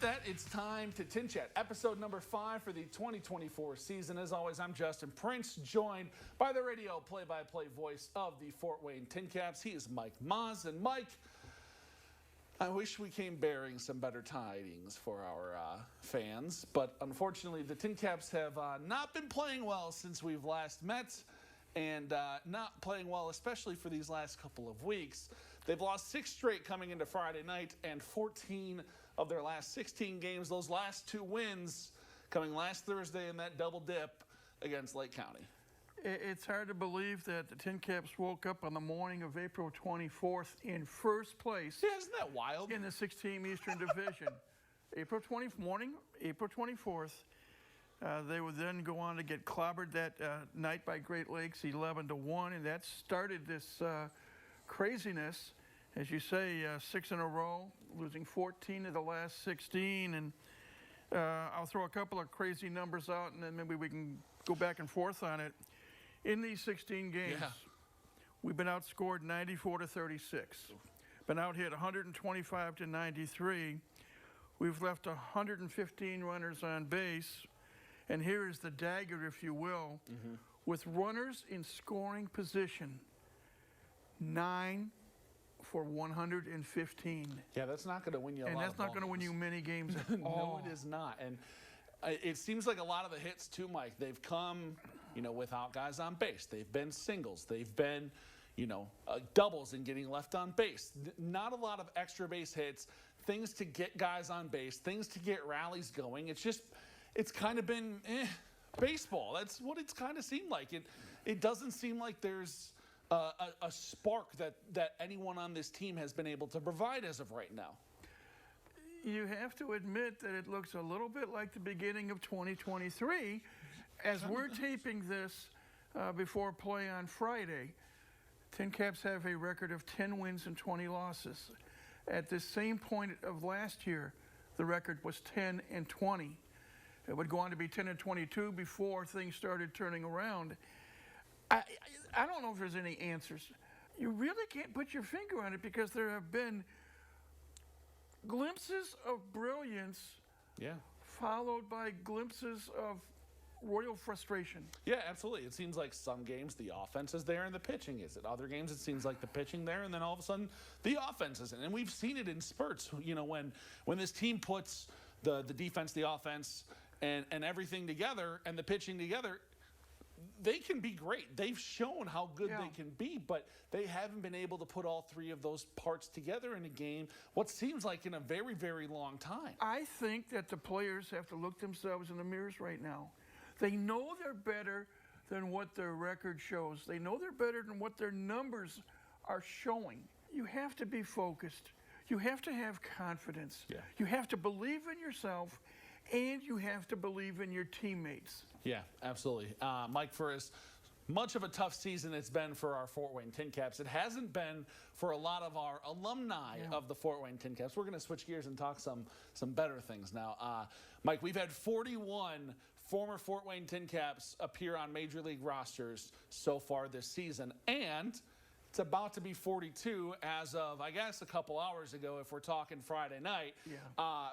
that, it's time to TinChat, episode number 5 for the 2024 season. As always, I'm Justin Prince, joined by the radio play-by-play voice of the Fort Wayne TinCaps. He is Mike Maahs. And Mike, I wish we came bearing some better tidings for our fans, but unfortunately the TinCaps have not been playing well since we've last met, and not playing well especially for these last couple of weeks. They've lost 6 straight coming into Friday night, and 14 of their last 16 games, those last 2 wins coming last Thursday in that double dip against Lake County. It's hard to believe that the TinCaps woke up on the morning of April 24th in first place. Yeah, isn't that wild? In the 6-team Eastern Division. April 24th. They would then go on to get clobbered that night by Great Lakes 11-1, and that started this craziness. As you say, 6 in a row, losing 14 of the last 16. And I'll throw a couple of crazy numbers out, and then maybe we can go back and forth on it. In these 16 games, we've been outscored 94-36. Been out hit 125-93. We've left 115 runners on base. And here is the dagger, if you will, with runners in scoring position, 9 for 115. Yeah, that's not going to win you a lot of And that's not going to win you many games at all. No, it is not. And it seems like a lot of the hits, too, Mike, they've come, without guys on base. They've been singles. They've been, doubles and getting left on base. Not a lot of extra base hits, things to get guys on base, things to get rallies going. It's kind of been baseball. That's what it's kind of seemed like. It doesn't seem like there's a spark that anyone on this team has been able to provide as of right now. You have to admit that it looks a little bit like the beginning of 2023. As we're taping this before play on Friday, TinCaps have a record of 10 wins and 20 losses. At the same point of last year, the record was 10-20. It would go on to be 10-22 before things started turning around. I don't know if there's any answers. You really can't put your finger on it because there have been glimpses of brilliance, followed by glimpses of royal frustration. Yeah, absolutely. It seems like some games the offense is there and the pitching isn't. Other games it seems like the pitching there and then all of a sudden the offense isn't. And we've seen it in spurts. When this team puts the defense, the offense, and everything together and the pitching together, they can be great. They've shown how good they can be, but they haven't been able to put all 3 of those parts together in a game, what seems like in a very, very long time. I think that the players have to look themselves in the mirrors right now. They know they're better than what their record shows. They know they're better than what their numbers are showing. You have to be focused. You have to have confidence. Yeah. You have to believe in yourself, and you have to believe in your teammates. Yeah, absolutely. Mike, for as much of a tough season it's been for our Fort Wayne TinCaps, it hasn't been for a lot of our alumni of the Fort Wayne TinCaps. We're going to switch gears and talk some better things now. Mike, we've had 41 former Fort Wayne TinCaps appear on Major League rosters so far this season, and it's about to be 42 as of, I guess, a couple hours ago if we're talking Friday night.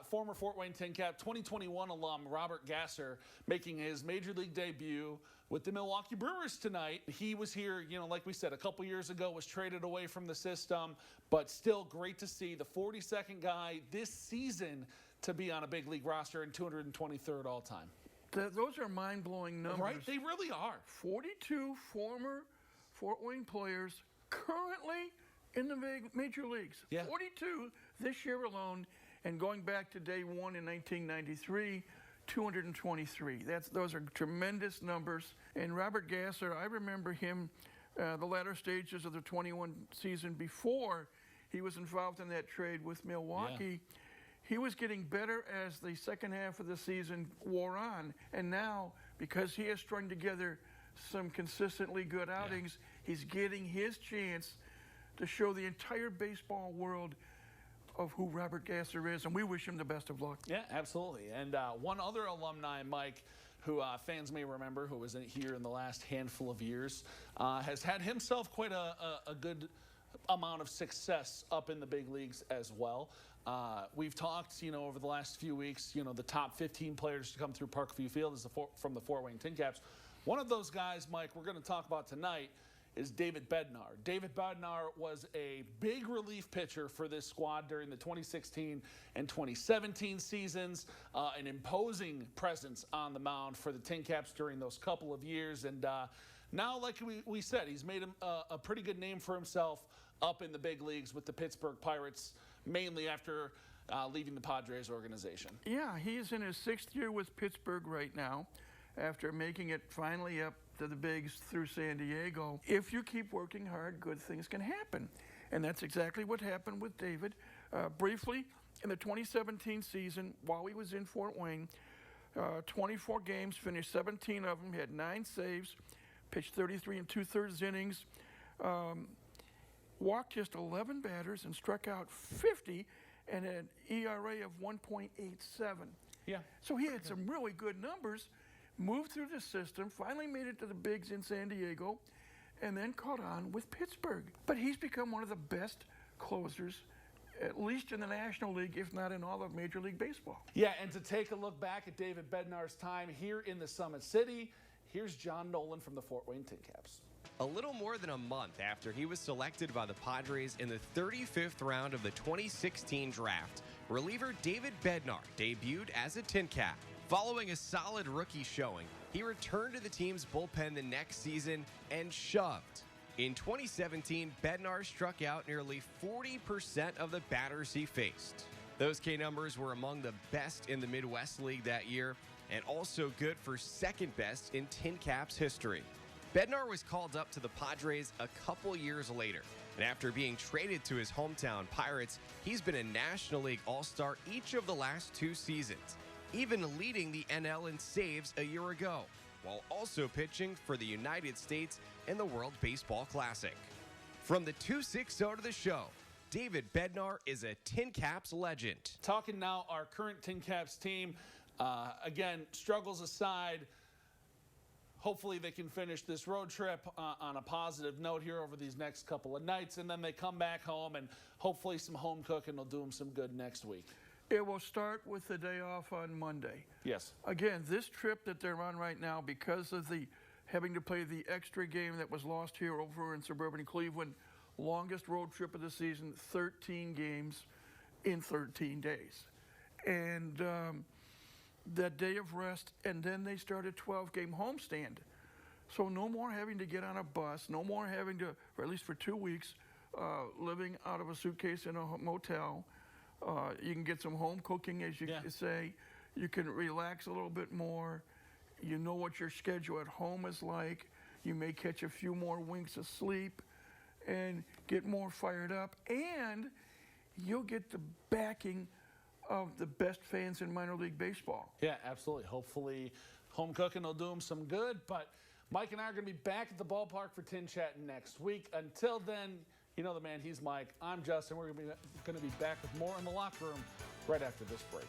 Former Fort Wayne TinCap 2021 alum Robert Gasser making his Major League debut with the Milwaukee Brewers tonight. He was here, like we said, a couple years ago, was traded away from the system, but still great to see the 42nd guy this season to be on a big league roster and 223rd all time. Those are mind-blowing numbers. Right? They really are. 42 former Fort Wayne players currently in the major leagues. 42 this year alone, and going back to day 1 in 1993, 223. Those are tremendous numbers. And Robert Gasser, I remember him the latter stages of the 21 season before he was involved in that trade with Milwaukee. He was getting better as the second half of the season wore on. And now, because he has strung together some consistently good outings, he's getting his chance to show the entire baseball world of who Robert Gasser is, and we wish him the best of luck. Yeah, absolutely. And one other alumni, Mike, who fans may remember, who was here in the last handful of years, has had himself quite a good amount of success up in the big leagues as well. We've talked, over the last few weeks, the top 15 players to come through Parkview Field is from the Fort Wayne TinCaps. One of those guys, Mike, we're going to talk about tonight is David Bednar. David Bednar was a big relief pitcher for this squad during the 2016 and 2017 seasons, an imposing presence on the mound for the TinCaps during those couple of years. And now, like we said, he's made a pretty good name for himself up in the big leagues with the Pittsburgh Pirates, mainly after leaving the Padres organization. Yeah, he's in his 6th year with Pittsburgh right now, after making it finally up to the bigs through San Diego. If you keep working hard, good things can happen. And that's exactly what happened with David. Briefly, in the 2017 season, while he was in Fort Wayne, 24 games, finished 17 of them, had 9 saves, pitched 33 2/3 innings, walked just 11 batters and struck out 50 and had an ERA of 1.87. Yeah. So he had some really good numbers, moved through the system, finally made it to the bigs in San Diego, and then caught on with Pittsburgh. But he's become one of the best closers, at least in the National League, if not in all of Major League Baseball. Yeah, and to take a look back at David Bednar's time here in the Summit City, here's John Nolan from the Fort Wayne TinCaps. A little more than a month after he was selected by the Padres in the 35th round of the 2016 draft, reliever David Bednar debuted as a TinCap. Following a solid rookie showing, he returned to the team's bullpen the next season and shoved. In 2017, Bednar struck out nearly 40% of the batters he faced. Those K numbers were among the best in the Midwest League that year, and also good for second best in TinCaps history. Bednar was called up to the Padres a couple years later, and after being traded to his hometown Pirates, he's been a National League All-Star each of the last 2 seasons, even leading the NL in saves a year ago, while also pitching for the United States in the World Baseball Classic. From the 260 to the show, David Bednar is a TinCaps legend. Talking now our current TinCaps team, again, struggles aside, hopefully they can finish this road trip on a positive note here over these next couple of nights, and then they come back home, and hopefully some home cooking will do them some good next week. It will start with the day off on Monday. Yes. Again, this trip that they're on right now, because of the having to play the extra game that was lost here over in suburban Cleveland, longest road trip of the season, 13 games in 13 days. And that day of rest, and then they start a 12-game homestand. So no more having to get on a bus, no more having to, or at least for 2 weeks, living out of a suitcase in a motel. You can get some home cooking, as you say. You can relax a little bit more. You know what your schedule at home is like. You may catch a few more winks of sleep and get more fired up. And you'll get the backing of the best fans in minor league baseball. Yeah, absolutely. Hopefully home cooking will do them some good. But Mike and I are going to be back at the ballpark for TinChattin next week. Until then, you know the man, he's Mike. I'm Justin. We're going to be back with more in the locker room right after this break.